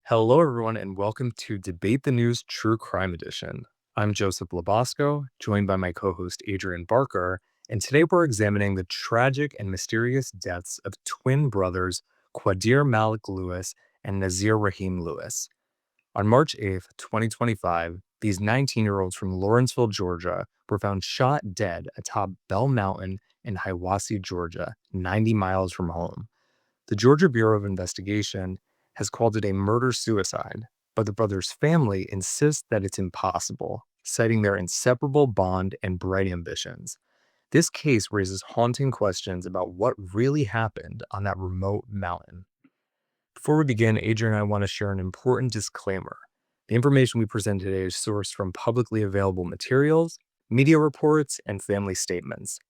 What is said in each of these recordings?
Hello, everyone, and welcome to Debate the News True Crime Edition. I'm Joseph Labasco, joined by my co host Adrian Barker, and today we're examining the tragic and mysterious deaths of twin brothers Qaadir Malik Lewis and Naazir Rahim Lewis. On March 8th, 2025, these 19-year-olds from Lawrenceville, Georgia, were found shot dead atop Bell Mountain in Hiawassee, Georgia, 90 miles from home. The Georgia Bureau of Investigation has called it a murder-suicide, but the brothers' family insists that it's impossible, citing their inseparable bond and bright ambitions. This case raises haunting questions about what really happened on that remote mountain. Before we begin, Adrian and I want to share an important disclaimer. The information we present today is sourced from publicly available materials, media reports, and family statements.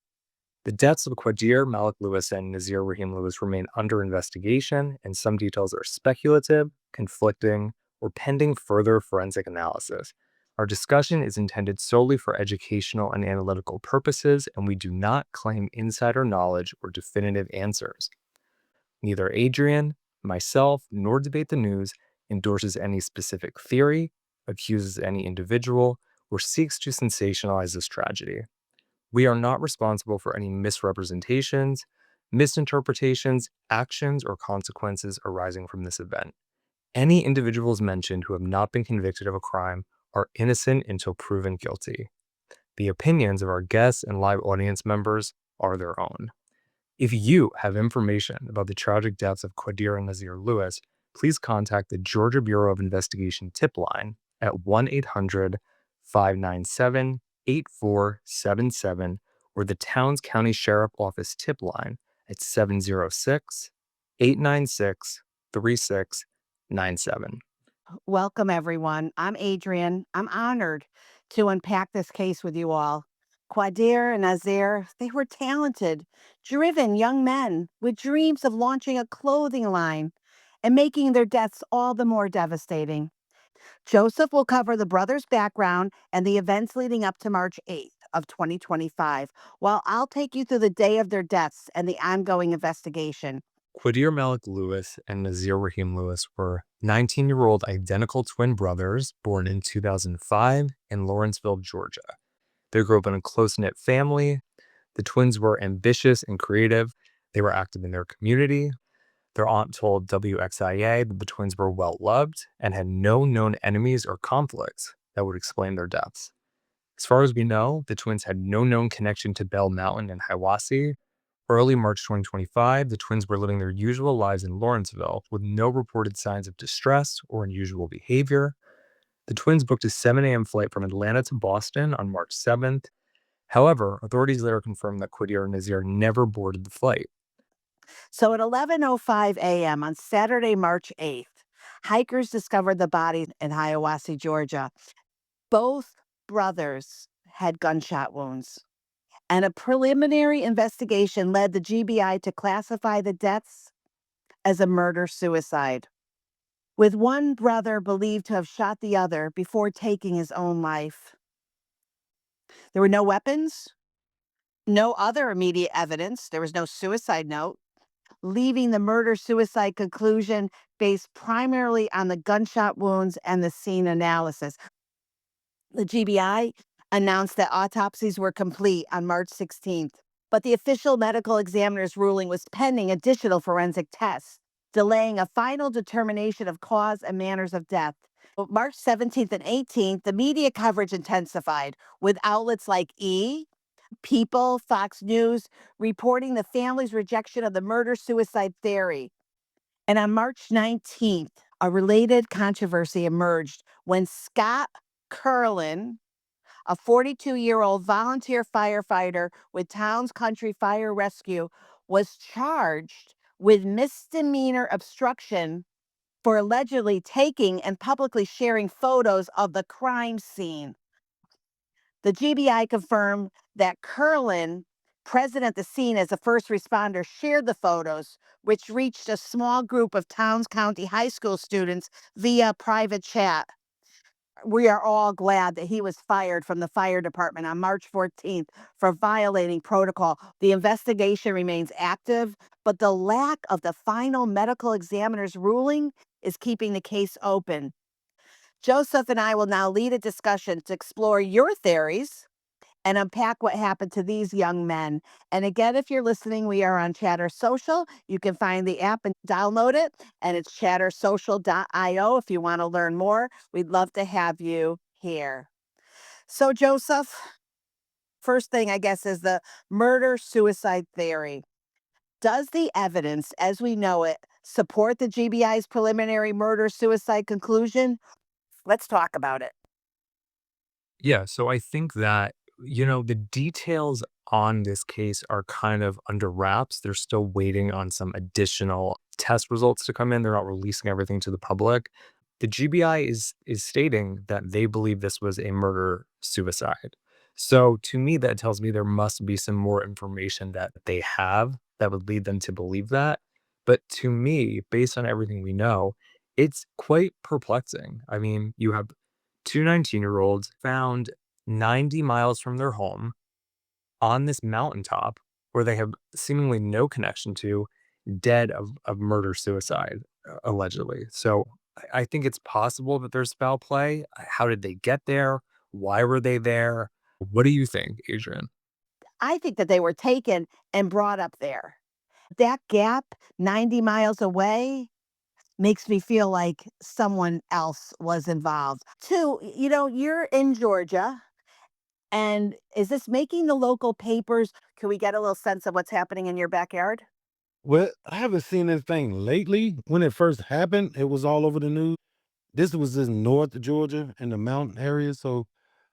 The deaths of Qaadir Malik Lewis and Naazir Rahim Lewis remain under investigation, and some details are speculative, conflicting, or pending further forensic analysis. Our discussion is intended solely for educational and analytical purposes, and we do not claim insider knowledge or definitive answers. Neither Adrian, myself, nor Debate the News endorses any specific theory, accuses any individual, or seeks to sensationalize this tragedy. We are not responsible for any misrepresentations, misinterpretations, actions, or consequences arising from this event. Any individuals mentioned who have not been convicted of a crime are innocent until proven guilty. The opinions of our guests and live audience members are their own. If you have information about the tragic deaths of Qaadir and Naazir Lewis, please contact the Georgia Bureau of Investigation tip line at 1-800-597-8477 or the Towns County Sheriff Office tip line at 706-896-3697. Welcome, everyone. I'm Adrian. I'm honored to unpack this case with you all. Qaadir and Naazir, they were talented, driven young men with dreams of launching a clothing line and making their deaths all the more devastating. Joseph will cover the brothers' background and the events leading up to March 8th of 2025, while I'll take you through the day of their deaths and the ongoing investigation. Qaadir Malik Lewis and Naazir Rahim Lewis were 19-year-old identical twin brothers born in 2005 in Lawrenceville, Georgia. They grew up in a close-knit family. The twins were ambitious and creative. They were active in their community. Their aunt told WXIA that the twins were well-loved and had no known enemies or conflicts that would explain their deaths. As far as we know, the twins had no known connection to Bell Mountain in Hiawassee. Early March 2025, the twins were living their usual lives in Lawrenceville with no reported signs of distress or unusual behavior. The twins booked a 7 a.m. flight from Atlanta to Boston on March 7th. However, authorities later confirmed that Qaadir and Naazir never boarded the flight. So at 11:05 a.m. on Saturday, March 8th, hikers discovered the bodies in Hiawassee, Georgia. Both brothers had gunshot wounds, and a preliminary investigation led the GBI to classify the deaths as a murder-suicide, with one brother believed to have shot the other before taking his own life. There were no weapons, no other immediate evidence. There was no suicide note, leaving the murder-suicide conclusion based primarily on the gunshot wounds and the scene analysis. The GBI announced that autopsies were complete on March 16th, but the official medical examiner's ruling was pending additional forensic tests, delaying a final determination of cause and manners of death. March 17th and 18th, the media coverage intensified, with outlets like People, Fox News, reporting the family's rejection of the murder-suicide theory. And on March 19th, a related controversy emerged when Scott Curlin, a 42-year-old volunteer firefighter with Towns Country Fire Rescue, was charged with misdemeanor obstruction for allegedly taking and publicly sharing photos of the crime scene. The GBI confirmed that Curlin, present at the scene as a first responder, shared the photos, which reached a small group of Towns County high school students via private chat. We are all glad that he was fired from the fire department on March 14th for violating protocol. The investigation remains active, but the lack of the final medical examiner's ruling is keeping the case open. Joseph and I will now lead a discussion to explore your theories and unpack what happened to these young men. And again, if you're listening, we are on Chatter Social. You can find the app and download it, and it's chattersocial.io if you want to learn more. We'd love to have you here. So, Joseph, first thing I guess is the murder suicide theory. Does the evidence as we know it support the GBI's preliminary murder suicide conclusion? Let's talk about it. Yeah, so I think that, the details on this case are kind of under wraps. They're still waiting on some additional test results to come in. They're not releasing everything to the public. The GBI is stating that they believe this was a murder suicide. So to me, that tells me there must be some more information that they have that would lead them to believe that. But to me, based on everything we know, it's quite perplexing. I mean, you have two 19-year-olds found 90 miles from their home on this mountaintop where they have seemingly no connection to, dead of murder suicide, allegedly. So I think it's possible that there's foul play. How did they get there? Why were they there? What do you think, Adrian? I think that they were taken and brought up there. That gap 90 miles away makes me feel like someone else was involved. Two, you're in Georgia. And is this making the local papers? Can we get a little sense of what's happening in your backyard? Well, I haven't seen anything lately. When it first happened, it was all over the news. This was in North Georgia in the mountain area, so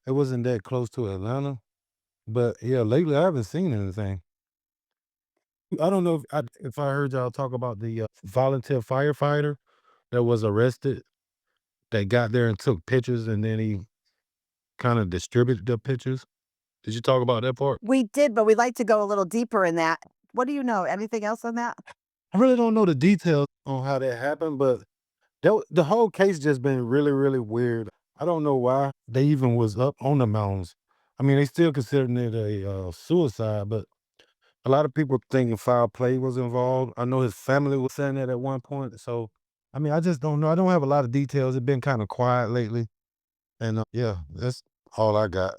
it wasn't that close to Atlanta. But yeah, lately I haven't seen anything. I don't know if I heard y'all talk about the volunteer firefighter that was arrested. That got there and took pictures, and then he kind of distributed the pictures. Did you talk about that part? We did, but we'd like to go a little deeper in that. What do you know? Anything else on that? I really don't know the details on how that happened, but the whole case just been really, really weird. I don't know why they even was up on the mountains. I mean, they still considering it a suicide, but a lot of people thinking foul play was involved. I know his family was saying that at one point. So, I mean, I just don't know. I don't have a lot of details. It's been kind of quiet lately, and yeah, that's all I got.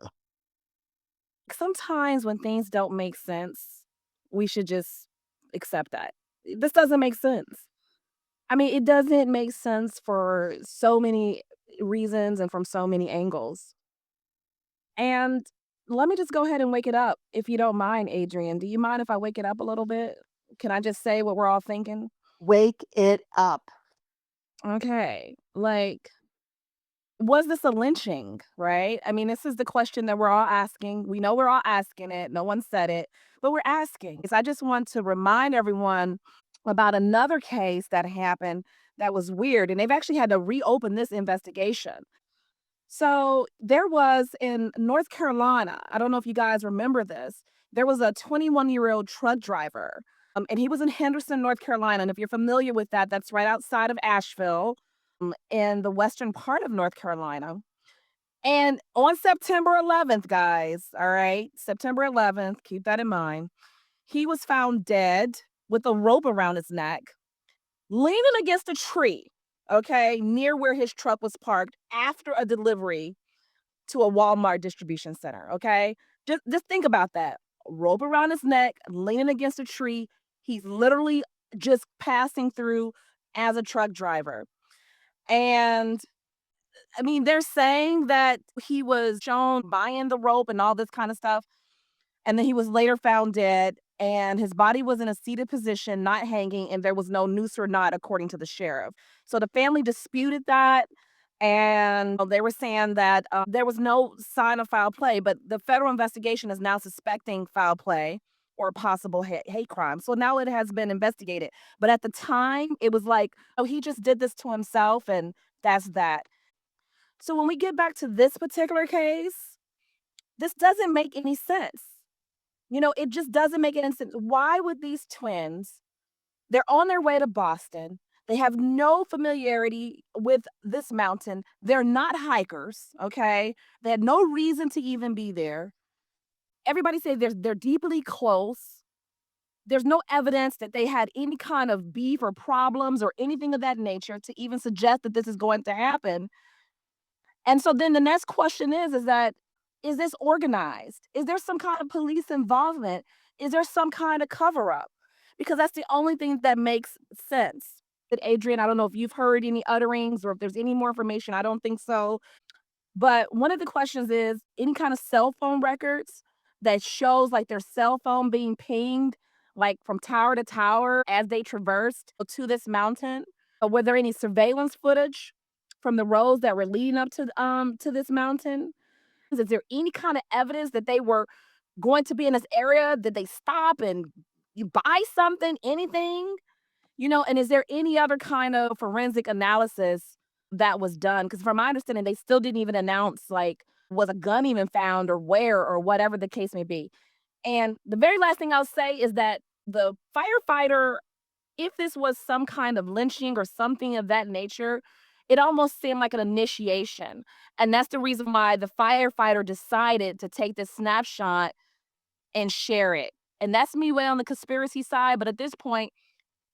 Sometimes when things don't make sense, we should just accept that. This doesn't make sense. I mean, it doesn't make sense for so many reasons and from so many angles. And let me just go ahead and wake it up, if you don't mind, Adrian. Do you mind if I wake it up a little bit? Can I just say what we're all thinking? Wake it up. Okay. Like, was this a lynching, right? I mean, this is the question that we're all asking. We know we're all asking it. No one said it, but we're asking. So I just want to remind everyone about another case that happened that was weird, and they've actually had to reopen this investigation. So there was in North Carolina, I don't know if you guys remember this, there was a 21-year-old truck driver, and he was in Henderson, North Carolina. And if you're familiar with that, that's right outside of Asheville, in the western part of North Carolina. And on September 11th, guys, all right, September 11th, keep that in mind, he was found dead with a rope around his neck, leaning against a tree, okay, near where his truck was parked after a delivery to a Walmart distribution center, okay? Just think about that. Rope around his neck, leaning against a tree. He's literally just passing through as a truck driver. And I mean, they're saying that he was shown buying the rope and all this kind of stuff. And then he was later found dead, and his body was in a seated position, not hanging, and there was no noose or knot, according to the sheriff. So the family disputed that, and they were saying that there was no sign of foul play, but the federal investigation is now suspecting foul play or possible hate crime. So now it has been investigated. But at the time, it was like, oh, he just did this to himself, and that's that. So when we get back to this particular case, this doesn't make any sense. It just doesn't make any sense. Why would these twins, they're on their way to Boston. They have no familiarity with this mountain. They're not hikers, okay? They had no reason to even be there. Everybody say they're deeply close. There's no evidence that they had any kind of beef or problems or anything of that nature to even suggest that this is going to happen. And so then the next question is that is this organized? Is there some kind of police involvement? Is there some kind of cover up? Because that's the only thing that makes sense. But Adrian, I don't know if you've heard any utterings or if there's any more information. I don't think so. But one of the questions is any kind of cell phone records that shows like their cell phone being pinged like from tower to tower as they traversed to this mountain. Were there any surveillance footage from the roads that were leading up to this mountain? Is there any kind of evidence that they were going to be in this area? Did they stop and you buy something, anything? And is there any other kind of forensic analysis that was done? Because from my understanding, they still didn't even announce, like, was a gun even found or where or whatever the case may be. And the very last thing I'll say is that the firefighter, if this was some kind of lynching or something of that nature, it almost seemed like an initiation. And that's the reason why the firefighter decided to take this snapshot and share it. And that's me way on the conspiracy side. But at this point,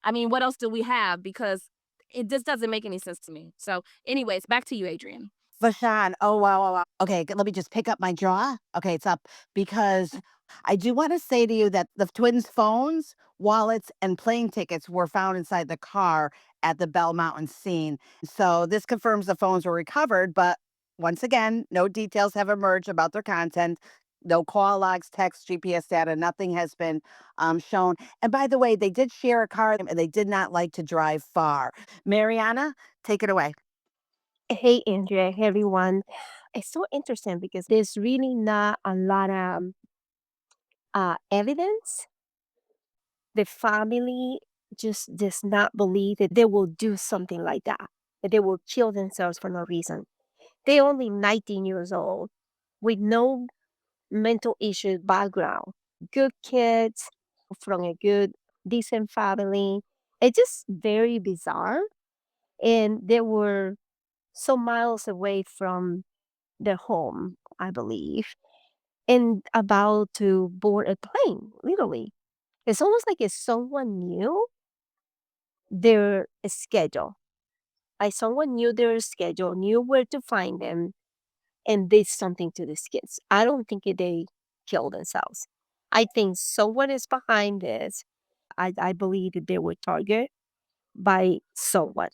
I mean, what else do we have? Because it just doesn't make any sense to me. So, anyways, back to you, Adrian. Vashan, oh, wow, wow, wow. Okay, let me just pick up my jaw. Okay, it's up because I do want to say to you that the twins' phones, wallets, and plane tickets were found inside the car at the Bell Mountain scene. So this confirms the phones were recovered, but once again, no details have emerged about their content. No call logs, text, GPS data, nothing has been shown. And by the way, they did share a car and they did not like to drive far. Mariana, take it away. Hey, Andrea. Hey, everyone. It's so interesting because there's really not a lot of evidence. The family just does not believe that they will do something like that they will kill themselves for no reason. They're only 19 years old with no mental issue background, good kids from a good, decent family. It's just very bizarre. And they were so miles away from their home, I believe, and about to board a plane, literally. It's almost like if someone knew their schedule. Like someone knew their schedule, knew where to find them, and did something to these kids. I don't think they killed themselves. I think someone is behind this. I believe that they were targeted by someone,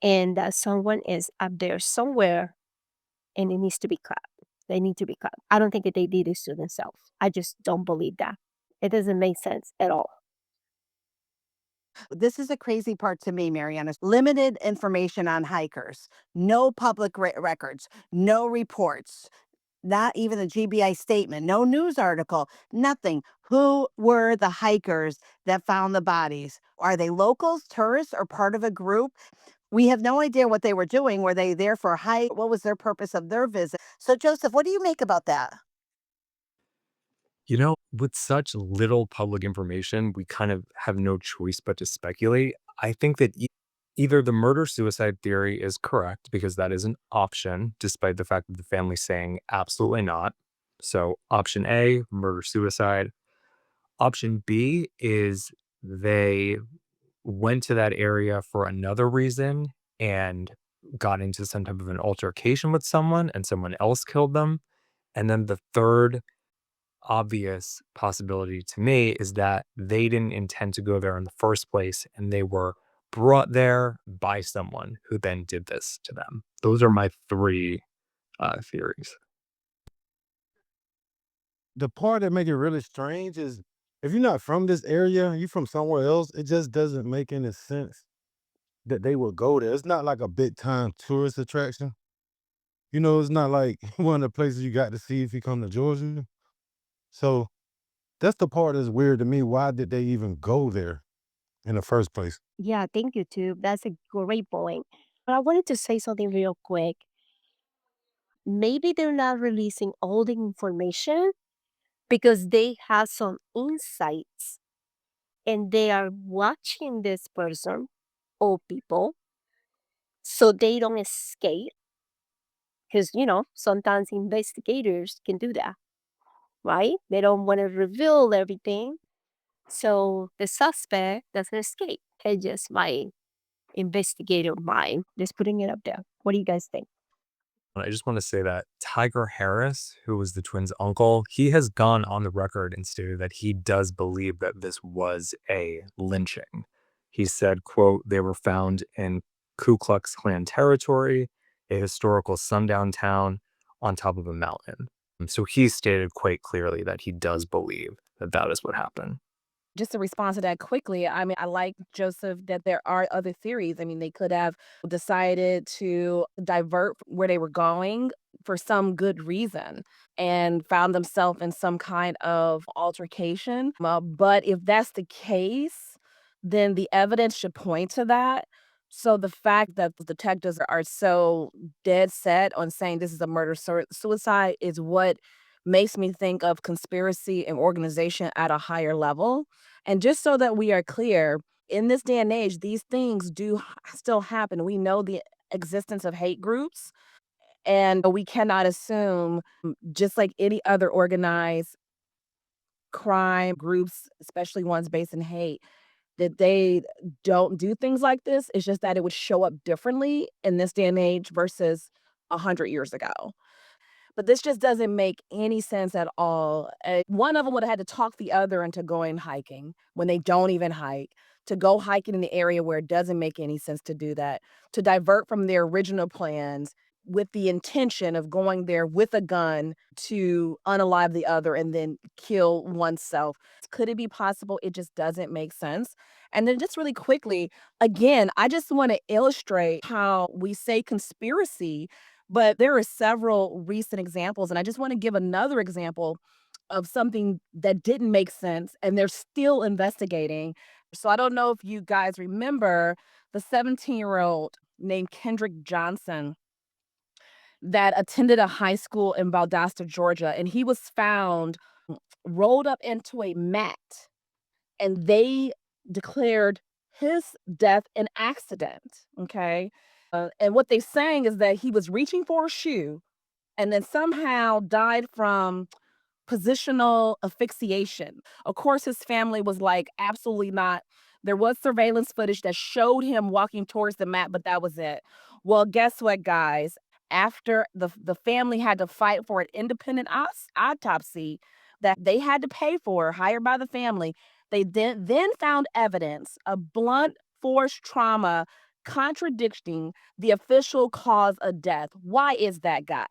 and that someone is up there somewhere and it needs to be cut. They need to be cut. I don't think that they did this to themselves. I just don't believe that. It doesn't make sense at all. This is a crazy part to me, Mariana. Limited information on hikers, no public records, no reports, not even a GBI statement, no news article, nothing. Who were the hikers that found the bodies? Are they locals, tourists, or part of a group? We have no idea what they were doing. Were they there for a hike? What was their purpose of their visit? So, Joseph, what do you make about that? With such little public information, we kind of have no choice but to speculate. I think that either the murder suicide theory is correct because that is an option, despite the fact that the family's saying absolutely not. So, option A, murder suicide. Option B is they went to that area for another reason and got into some type of an altercation with someone and someone else killed them. And then the third obvious possibility to me is that they didn't intend to go there in the first place and they were brought there by someone who then did this to them. Those are my three theories. The part that make it really strange is if you're not from this area, you're from somewhere else, it just doesn't make any sense that they would go there. It's not like a big time tourist attraction. It's not like one of the places you got to see if you come to Georgia. So that's the part that's weird to me. Why did they even go there in the first place? Yeah, thank you too. That's a great point. But I wanted to say something real quick. Maybe they're not releasing all the information because they have some insights and they are watching this person or people so they don't escape. Because, sometimes investigators can do that, right? They don't want to reveal everything. So the suspect doesn't escape. It's just my investigative mind just putting it up there. What do you guys think? I just want to say that Tiger Harris, who was the twins' uncle, he has gone on the record and stated that he does believe that this was a lynching. He said, quote, "They were found in Ku Klux Klan territory, a historical sundown town on top of a mountain." So he stated quite clearly that he does believe that that is what happened. Just to respond to that quickly, I mean, I like Joseph that there are other theories. I mean, they could have decided to divert where they were going for some good reason and found themselves in some kind of altercation. But if that's the case, then the evidence should point to that. So the fact that the detectives are so dead set on saying this is a murder suicide is what makes me think of conspiracy and organization at a higher level. And just so that we are clear, in this day and age, these things do still happen. We know the existence of hate groups, and we cannot assume, just like any other organized crime groups, especially ones based in hate, that they don't do things like this. It's just that it would show up differently in this day and age versus 100 years ago. But this just doesn't make any sense at all. One of them would have had to talk the other into going hiking when they don't even hike, to go hiking in the area where it doesn't make any sense to do that, to divert from their original plans with the intention of going there with a gun to unalive the other and then kill oneself. Could it be possible? It just doesn't make sense. And then just really quickly, again, I just want to illustrate how we say conspiracy, but there are several recent examples, and I just wanna give another example of something that didn't make sense, and they're still investigating. So I don't know if you guys remember the 17-year-old named Kendrick Johnson that attended a high school in Valdosta, Georgia, and he was found rolled up into a mat, and they declared his death an accident, okay? And what they're saying is that he was reaching for a shoe and then somehow died from positional asphyxiation. Of course, his family was like, absolutely not. There was surveillance footage that showed him walking towards the mat, but that was it. Well, guess what, guys? After the family had to fight for an independent autopsy that they had to pay for, hired by the family, they then found evidence of blunt force trauma contradicting the official cause of death. Why is that, guys?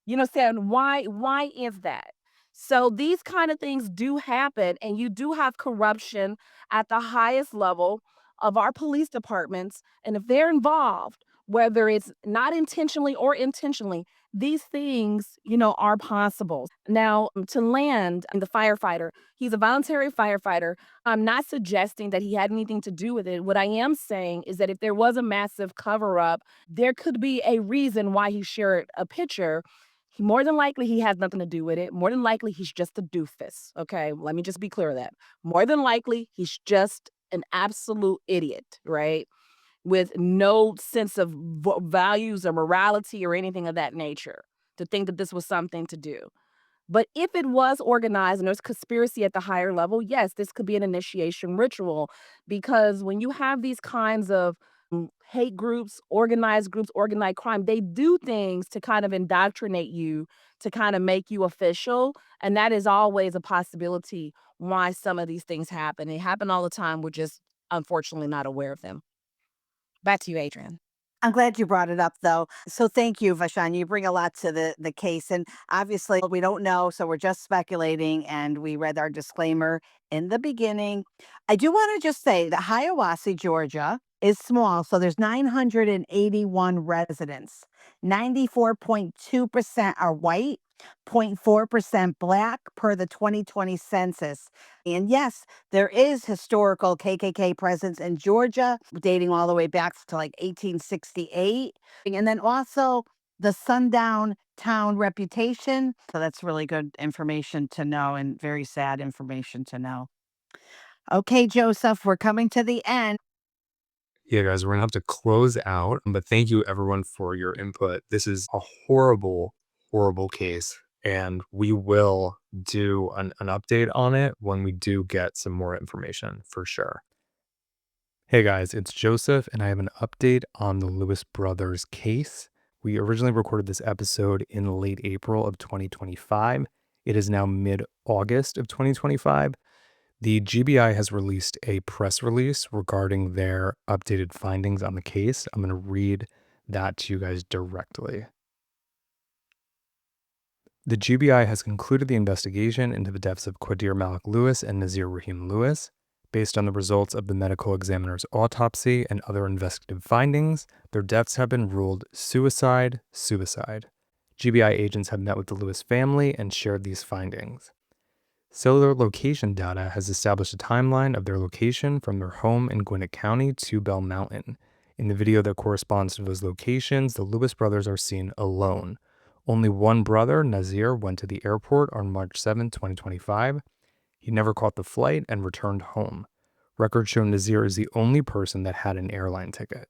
You know what I'm saying? Why is that? So these kind of things do happen, and you do have corruption at the highest level of our police departments, and if they're involved, whether it's not intentionally or intentionally, these things, are possible. Now, to land the firefighter, he's a voluntary firefighter. I'm not suggesting that he had anything to do with it. What I am saying is that if there was a massive cover up, there could be a reason why he shared a picture. More than likely, he has nothing to do with it. More than likely, he's just a doofus. Okay. Let me just be clear of that. More than likely, he's just an absolute idiot, right? With no sense of values or morality or anything of that nature to think that this was something to do. But if it was organized and there's conspiracy at the higher level, yes, this could be an initiation ritual, because when you have these kinds of hate groups, organized crime, they do things to kind of indoctrinate you, to kind of make you official. And that is always a possibility why some of these things happen. They happen all the time. We're just unfortunately not aware of them. Back to you, Adrian. I'm glad you brought it up, though. So thank you, Vashan. You bring a lot to the case, and obviously we don't know, so we're just speculating. And we read our disclaimer in the beginning. I do want to just say that Hiawassee, Georgia, is small, so there's 981 residents. 94.2% are white, 0.4% black per the 2020 census. And yes, there is historical KKK presence in Georgia, dating all the way back to like 1868. And then also the sundown town reputation. So that's really good information to know and very sad information to know. Okay, Joseph, we're coming to the end. Yeah, guys, we're gonna have to close out, but thank you everyone for your input. This is a horrible, horrible case. and we will do an update on it when we do get some more information for sure. Hey guys, it's Joseph, and I have an update on the Lewis brothers case. We originally recorded this episode in late April of 2025. It is now mid-August of 2025. The GBI has released a press release regarding their updated findings on the case. I'm going to read that to you guys directly. The GBI has concluded the investigation into the deaths of Qaadir Malik Lewis and Naazir Rahim Lewis. Based on the results of the medical examiner's autopsy and other investigative findings, their deaths have been ruled suicide. GBI agents have met with the Lewis family and shared these findings. Cellular location data has established a timeline of their location from their home in Gwinnett County to Bell Mountain. In the video that corresponds to those locations, the Lewis brothers are seen alone. Only one brother, Naazir, went to the airport on March 7, 2025. He never caught the flight and returned home. Records show Naazir is the only person that had an airline ticket.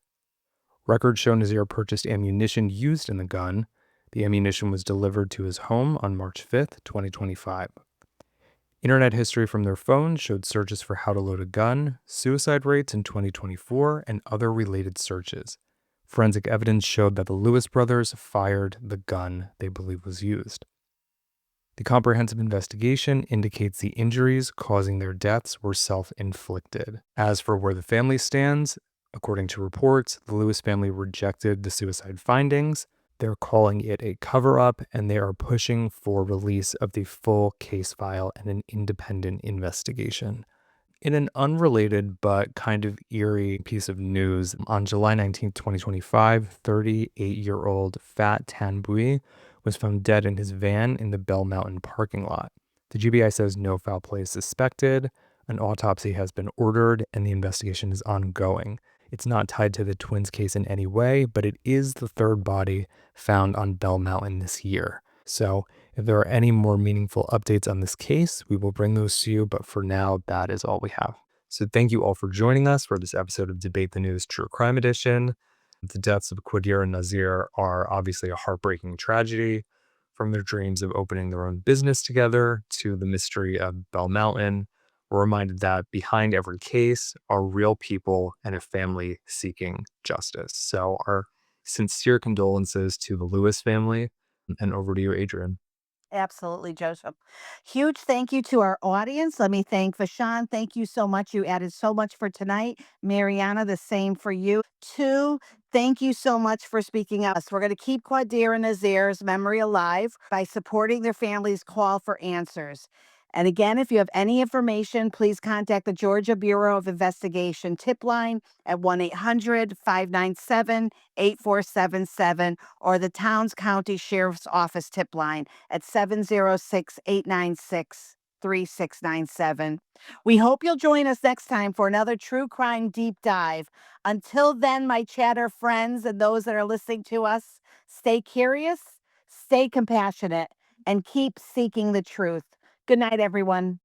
Records show Naazir purchased ammunition used in the gun. The ammunition was delivered to his home on March 5, 2025. Internet history from their phones showed searches for how to load a gun, suicide rates in 2024, and other related searches. Forensic evidence showed that the Lewis brothers fired the gun they believe was used. The comprehensive investigation indicates the injuries causing their deaths were self-inflicted. As for where the family stands, according to reports, the Lewis family rejected the suicide findings. They're calling it a cover-up, and they are pushing for release of the full case file and an independent investigation. In an unrelated but kind of eerie piece of news, on July 19, 2025, 38-year-old Fat Tan Bui was found dead in his van in the Bell Mountain parking lot. The GBI says no foul play is suspected, an autopsy has been ordered, and the investigation is ongoing. It's not tied to the twins case in any way, but it is the third body found on Bell Mountain this year. So if there are any more meaningful updates on this case, we will bring those to you, but for now, that is all we have. So thank you all for joining us for this episode of Debate the News True Crime Edition. The deaths of Qaadir and Naazir are obviously a heartbreaking tragedy. From their dreams of opening their own business together to the mystery of Bell Mountain, we're reminded that behind every case are real people and a family seeking justice. So our sincere condolences to the Lewis family. And over to you, Adrian. Absolutely, Joseph. Huge thank you to our audience. Let me thank Vashan. Thank you so much. You added so much for tonight. Mariana, the same for you. Two, thank you so much for speaking up. We're going to keep Qaadir and Naazir's memory alive by supporting their family's call for answers. And again, if you have any information, please contact the Georgia Bureau of Investigation tip line at 1-800-597-8477 or the Towns County Sheriff's Office tip line at 706-896-3697. We hope you'll join us next time for another true crime deep dive. Until then, my chatter friends and those that are listening to us, stay curious, stay compassionate, and keep seeking the truth. Good night, everyone.